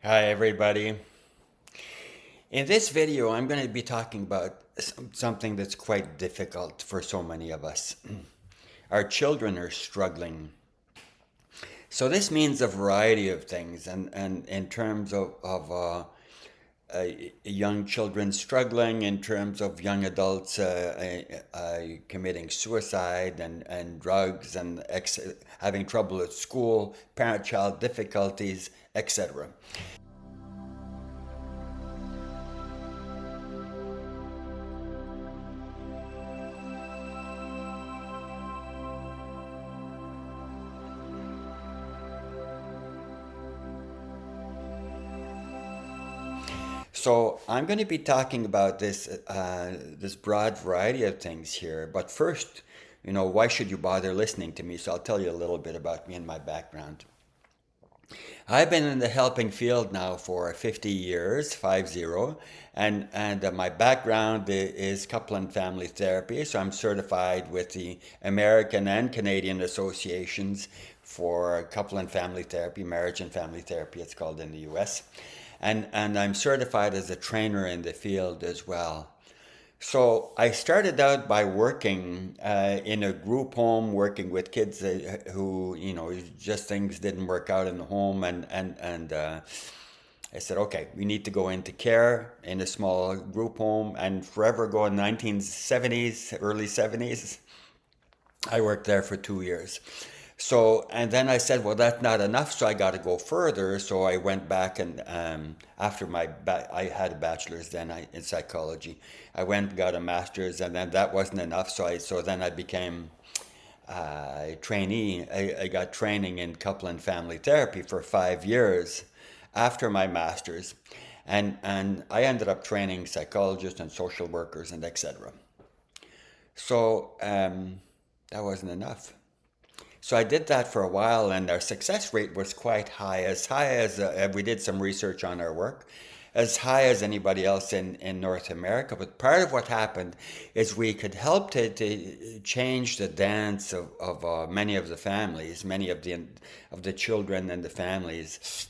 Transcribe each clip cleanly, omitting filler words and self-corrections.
Hi, everybody. In this video, I'm going to be talking about something that's quite difficult for so many of us. Our children are struggling. So, this means a variety of things, and in terms of young children struggling, in terms of young adults committing suicide and drugs and having trouble at school, parent child difficulties, etc. So I'm going to be talking about this broad variety of things here. But first, why should you bother listening to me? So I'll tell you a little bit about me and my background. I've been in the helping field now for 50 years, 50, and my background is couple and family therapy. So I'm certified with the American and Canadian associations for couple and family therapy, marriage and family therapy, it's called in the US. And I'm certified as a trainer in the field as well. So I started out by working in a group home, working with kids who, just things didn't work out in the home, and I said, okay, we need to go into care in a small group home, and forever ago in 1970s, early 70s, I worked there for 2 years. So, and then I said, well, that's not enough, so I got to go further. So I went back and after I had a bachelor's then in psychology. I went and got a master's, and then that wasn't enough. So then I became a trainee. I got training in couple and family therapy for 5 years after my master's, and I ended up training psychologists and social workers and etc. So that wasn't enough. So I did that for a while, and our success rate was quite high, as high as we did some research on our work, as high as anybody else in North America. But part of what happened is we could help to change the dance of many of the families, many of the children and the families,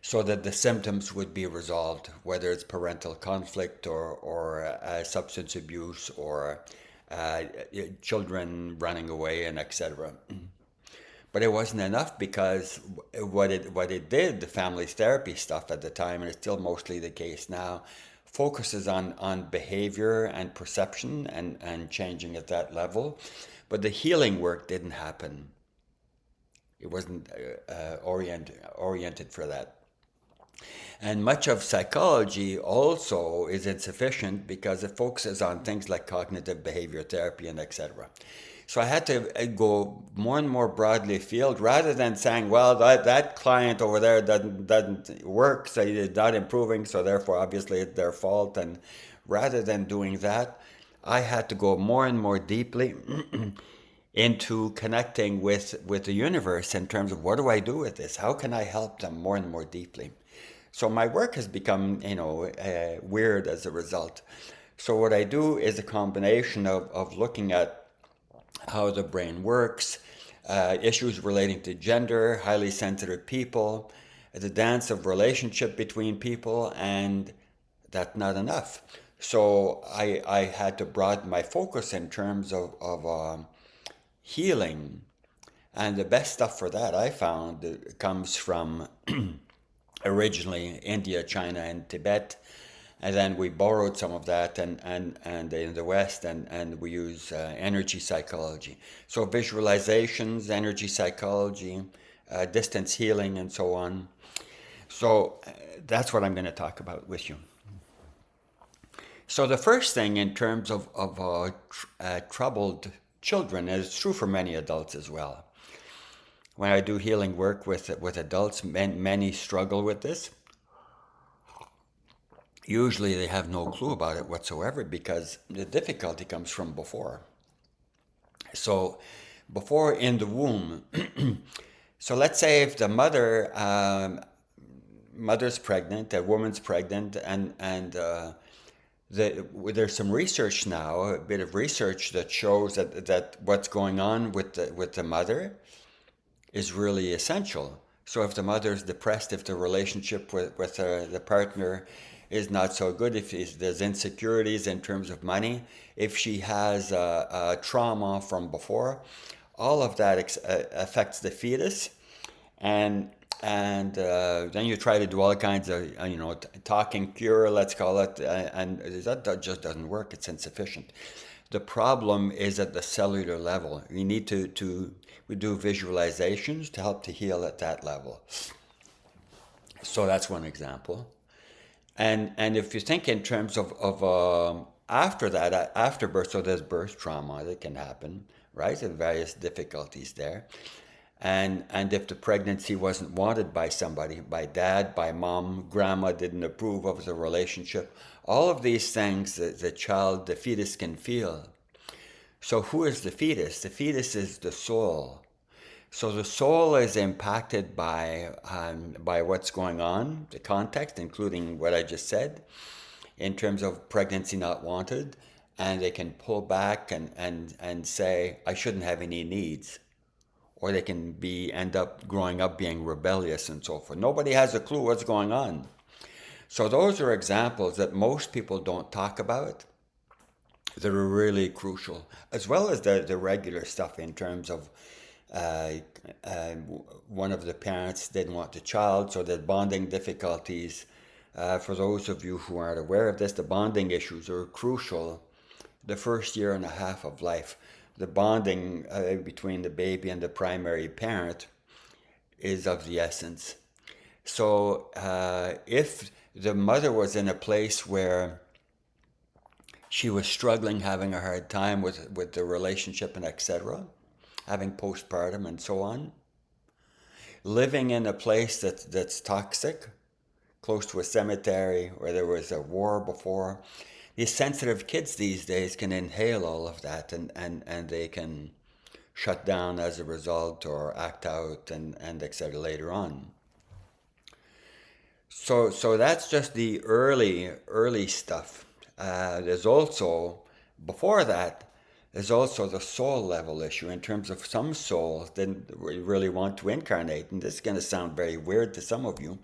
so that the symptoms would be resolved, whether it's parental conflict or substance abuse or uh, children running away and etc. But it wasn't enough because what it did, the family therapy stuff at the time, and it's still mostly the case now, focuses on behavior and perception and changing at that level. But the healing work didn't happen. It wasn't oriented for that. And much of psychology also is insufficient because it focuses on things like cognitive behavior therapy and etc. So I had to go more and more broadly afield rather than saying, well, that client over there doesn't work, so it's not improving, so therefore obviously it's their fault. And rather than doing that, I had to go more and more deeply into connecting with the universe in terms of what do I do with this? How can I help them more and more deeply? So my work has become, weird as a result. So what I do is a combination of looking at how the brain works, issues relating to gender, highly sensitive people, the dance of relationship between people, and that's not enough. So I had to broaden my focus in terms of healing. And the best stuff for that I found comes from originally India, China, and Tibet. And then we borrowed some of that and in the West, and we use energy psychology. So visualizations, energy psychology, distance healing, and so on. So that's what I'm going to talk about with you. So the first thing in terms of troubled children, and it's true for many adults as well. When I do healing work with adults, many struggle with this. Usually they have no clue about it whatsoever because the difficulty comes from before. So before in the womb, so let's say if the mother's pregnant, a woman's pregnant, and there's some research now, a bit of research that shows that what's going on with the mother is really essential. So if the mother is depressed, if the relationship with the partner is not so good, if there's insecurities in terms of money, if she has a trauma from before, all of that affects the fetus, and then you try to do all kinds of talking cure, let's call it, and that just doesn't work. It's insufficient. The problem is at the cellular level. We need to we do visualizations to help to heal at that level. So that's one example. And if you think in terms of after that, after birth, so there's birth trauma that can happen, right? And various difficulties there. And if the pregnancy wasn't wanted by somebody, by dad, by mom, grandma didn't approve of the relationship, all of these things that the child, the fetus can feel. So who is the fetus? The fetus is the soul. So the soul is impacted by what's going on, the context, including what I just said, in terms of pregnancy not wanted, and they can pull back and say, I shouldn't have any needs. Or they can end up growing up being rebellious and so forth. Nobody has a clue what's going on. So those are examples that most people don't talk about that are really crucial, as well as the regular stuff in terms of uh, uh, one of the parents didn't want the child, so there's bonding difficulties. For those of you who aren't aware of this, the bonding issues are crucial the first year and a half of life. The bonding between the baby and the primary parent is of the essence. So if the mother was in a place where she was struggling, having a hard time with the relationship and etc., having postpartum and so on, living in a place that's toxic, close to a cemetery where there was a war before, these sensitive kids these days can inhale all of that and they can shut down as a result or act out and etc. later on. So that's just the early stuff. There's also, before that, there's also the soul level issue in terms of some souls didn't really want to incarnate. And this is going to sound very weird to some of you.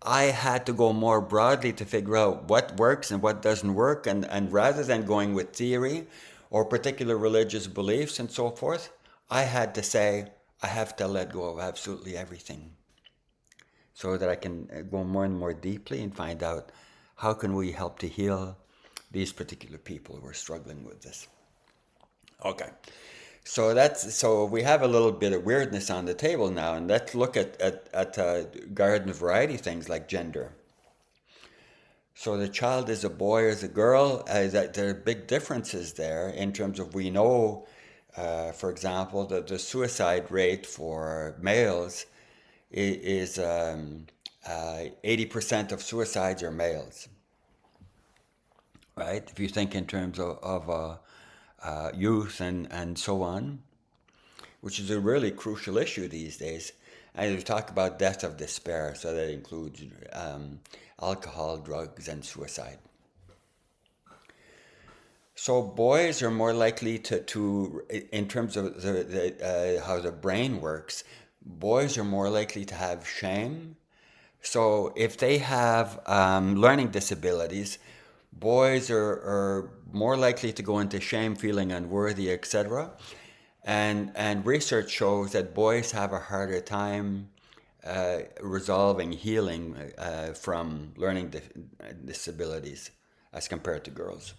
I had to go more broadly to figure out what works and what doesn't work. And rather than going with theory or particular religious beliefs and so forth, I had to say, I have to let go of absolutely everything so that I can go more and more deeply and find out how can we help to heal these particular people who are struggling with this. Okay. So we have a little bit of weirdness on the table now, and let's look at garden variety things like gender. So the child is a boy or is a girl. There are big differences there in terms of we know, for example, that the suicide rate for males is 80% of suicides are males, right? If you think in terms of youth and so on, which is a really crucial issue these days. And we talk about death of despair, so that includes alcohol, drugs, and suicide. So boys are more likely to in terms of how the brain works, boys are more likely to have shame. So if they have learning disabilities, boys are more likely to go into shame, feeling unworthy, etc. And research shows that boys have a harder time resolving, healing from learning disabilities as compared to girls.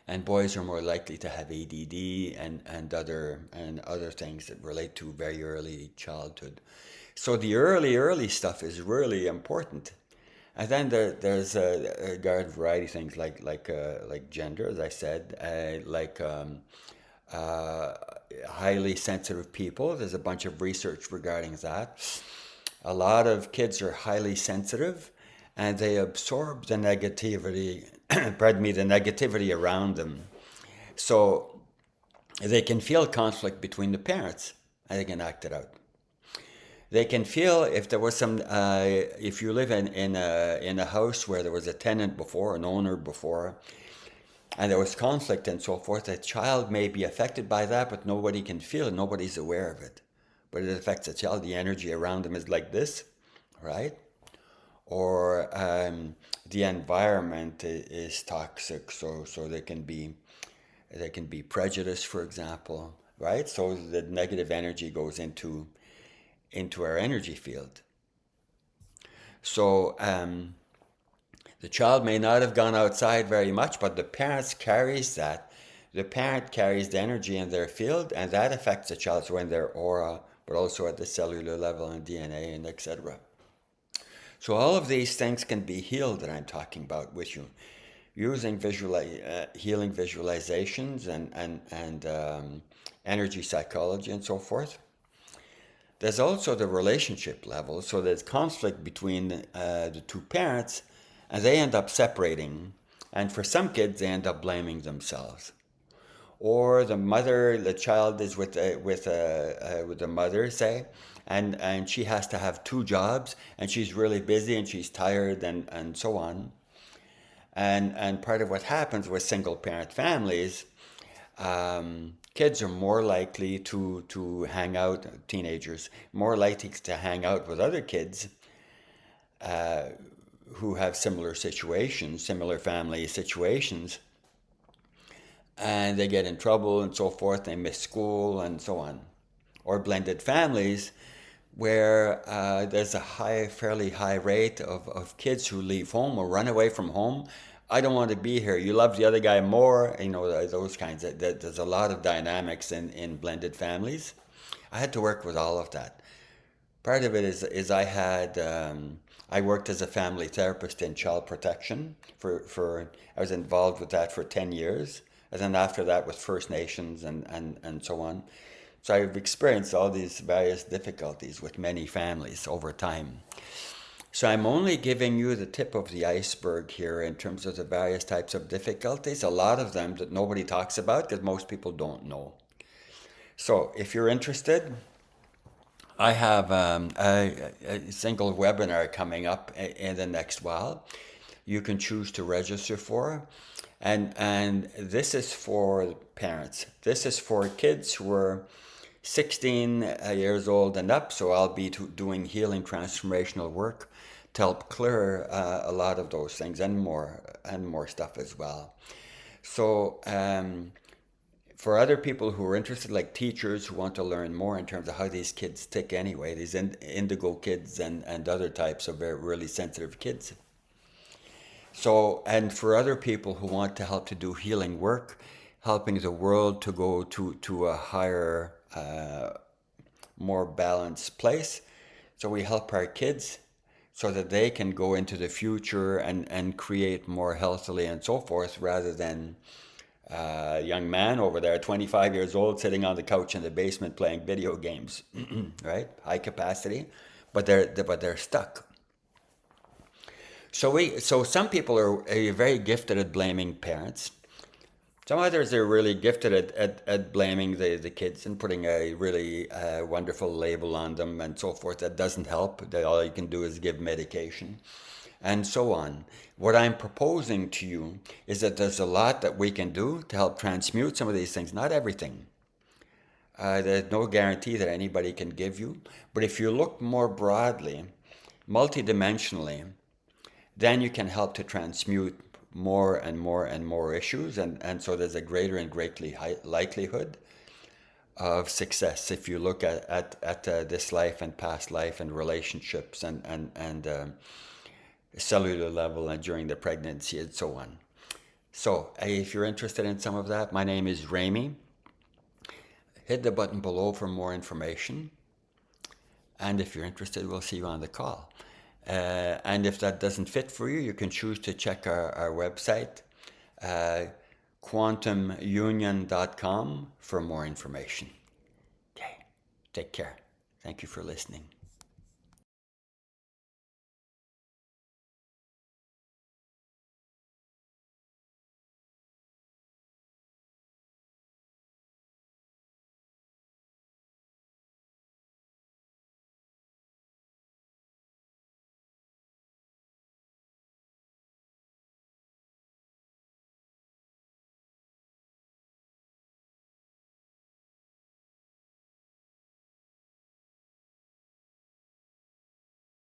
And boys are more likely to have ADD and other things that relate to very early childhood. So the early stuff is really important. And then there's a garden variety things like gender, as I said, uh, highly sensitive people. There's a bunch of research regarding that. A lot of kids are highly sensitive, and they absorb the negativity, pardon me, the negativity around them. So they can feel conflict between the parents, and they can act it out. They can feel if there was if you live in a house where there was a tenant before, an owner before, and there was conflict and so forth, a child may be affected by that, but nobody can feel it, nobody's aware of it. but it affects the child. The energy around them is like this, right? Or the environment is toxic, so they can be prejudiced, for example, right? So the negative energy goes into our energy field. So the child may not have gone outside very much, but the parent carries that. The parent carries the energy in their field, and that affects the child, so in their aura, but also at the cellular level and DNA and etc. So all of these things can be healed that I'm talking about with you, using healing visualizations and energy psychology and so forth. There's also the relationship level. So there's conflict between the two parents, and they end up separating. And for some kids, they end up blaming themselves. Or the child is with the mother, say, and she has to have two jobs, and she's really busy and she's tired and so on. And part of what happens with single parent families, kids are more likely to hang out, teenagers, more likely to hang out with other kids who have similar situations, similar family situations, and they get in trouble and so forth, they miss school and so on. Or blended families where there's a fairly high rate of kids who leave home or run away from home. I don't want to be here. You love the other guy more, those kinds. There's a lot of dynamics in blended families. I had to work with all of that. Part of it is I worked as a family therapist in child protection I was involved with that for 10 years. And then after that with First Nations and so on. So I've experienced all these various difficulties with many families over time. So I'm only giving you the tip of the iceberg here in terms of the various types of difficulties, a lot of them that nobody talks about because most people don't know. So if you're interested, I have a single webinar coming up in the next while. You can choose to register for. And this is for parents. This is for kids who are 16 years old and up. So I'll be doing healing transformational work to help clear a lot of those things and more stuff as well. So for other people who are interested, like teachers who want to learn more in terms of how these kids tick anyway, these indigo kids and other types of very really sensitive kids. So, and for other people who want to help to do healing work, helping the world to go to a higher, more balanced place. So we help our kids so that they can go into the future and create more healthily and so forth, rather than a young man over there, 25 years old, sitting on the couch in the basement playing video games, right? High capacity, but they're stuck. So some people are very gifted at blaming parents. Some others are really gifted at blaming the kids and putting a really wonderful label on them and so forth. That doesn't help. All you can do is give medication and so on. What I'm proposing to you is that there's a lot that we can do to help transmute some of these things. Not everything. There's no guarantee that anybody can give you. But if you look more broadly, multidimensionally, then you can help to transmute more and more and more issues. And so there's a greater and greatly likelihood of success if you look at this life and past life and relationships and cellular level and during the pregnancy and so on. So if you're interested in some of that, my name is Rémi. Hit the button below for more information. And if you're interested, we'll see you on the call. And if that doesn't fit for you, you can choose to check our website, quantumunion.com, for more information. Okay, take care. Thank you for listening.